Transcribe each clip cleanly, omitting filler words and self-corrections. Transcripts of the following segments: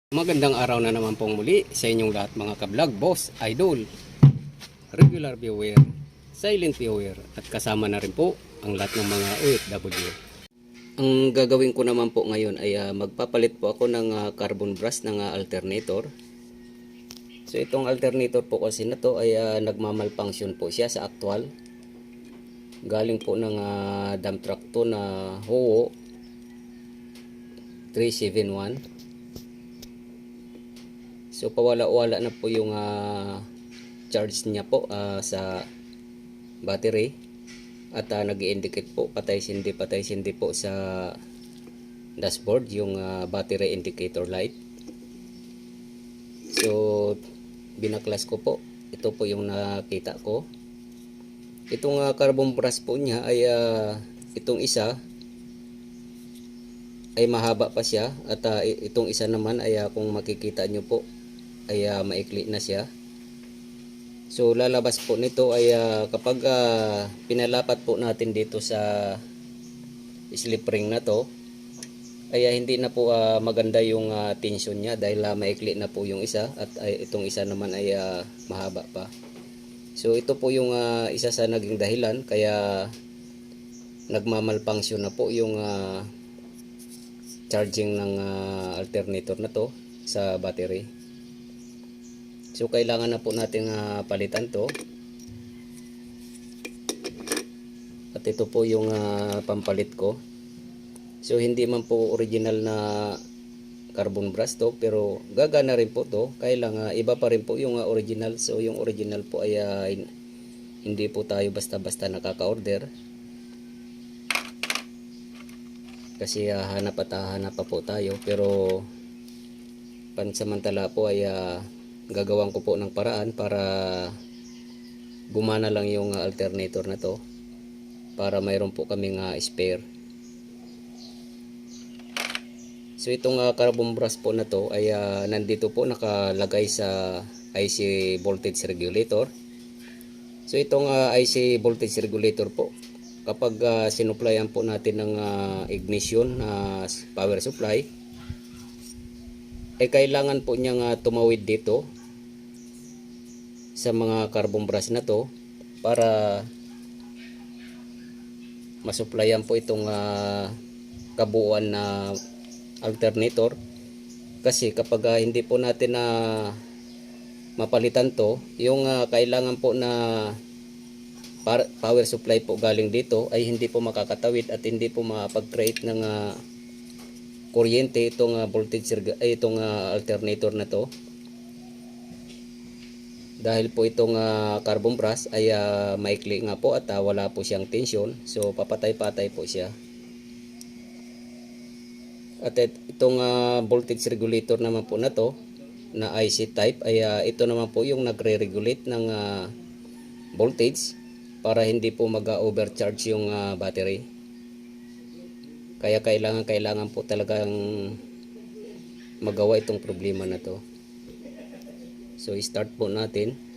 Magandang araw na naman pong muli sa inyong lahat mga ka-vlog, boss, idol, regular viewer, silent viewer at kasama na rin po ang lahat ng mga OFW. Ang gagawin ko naman po ngayon ay magpapalit po ako ng carbon brush ng alternator. So itong alternator po kasi na to ay nagmamalfunction po siya sa actual. Galing po ng dump truck to na Howo 371. So pawala-wala na po yung charge niya po sa battery at nag-i-indicate po patay-sindi po sa dashboard yung battery indicator light. So binaklas ko po, ito po yung nakita ko. Itong carbon brush po niya ay itong isa ay mahaba pa siya at itong isa naman ay kung makikita nyo po ay maikli na siya. So lalabas po nito ay kapag pinalapat po natin dito sa slip ring na to ay hindi na po maganda yung tension niya dahil maikli na po yung isa at itong isa naman ay mahaba pa. So ito po yung isa sa naging dahilan kaya nagmamalfunction na po yung charging ng alternator na to sa battery. So kailangan na po nating palitan to. At ito po yung pampalit ko. So hindi man po original na carbon brush to, pero gagana rin po to. Kailangan iba pa rin po yung original. So yung original po ay hindi po tayo basta-basta nakaka-order. Kasi hanap pa po tayo, pero pansamantala po ay gagawan ko po ng paraan para gumana lang yung alternator na to para mayroon po kaming spare. So itong carbon brush po na to ay nandito po nakalagay sa IC voltage regulator. So itong IC voltage regulator po, kapag sinuplayan po natin ng ignition na power supply, ay kailangan po niyang tumawid dito sa mga carbon brush na to para masupplyan po itong kabuuan na alternator. Kasi kapag hindi po natin mapalitan to, yung kailangan po na power supply po galing dito ay hindi po makakatawid at hindi po makapag-create ng kuryente itong voltage itong alternator na to. Dahil po itong carbon brush ay maikli nga po at wala po siyang tension, so papatay-patay po siya. At itong voltage regulator naman po na to na IC type ay ito naman po yung nagre-regulate ng voltage para hindi po mag-overcharge yung battery. Kaya kailangan po talagang magawa itong problema na to. So start po natin.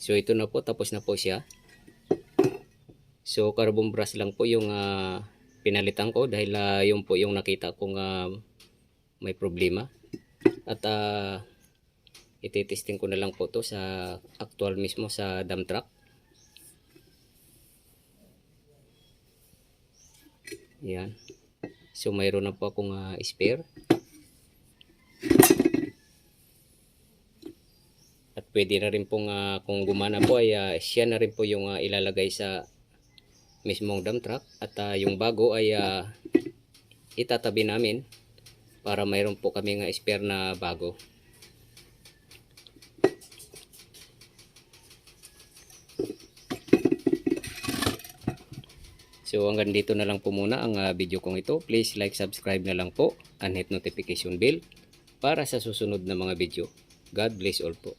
So ito na po, tapos na po siya. So carbon brush lang po yung pinalitan ko dahil yun po yung nakita kong may problema. At ititesting ko na lang po to sa actual mismo sa dump truck. Yan. So mayroon na po akong spare. At pwede na rin pong kung gumana po ay siya na rin po yung ilalagay sa mismong dump truck. At yung bago ay itatabi namin para mayroon po kaming spare na bago. So hanggang dito na lang po muna ang video kong ito. Please like, subscribe na lang po and hit notification bell para sa susunod na mga video. God bless all po.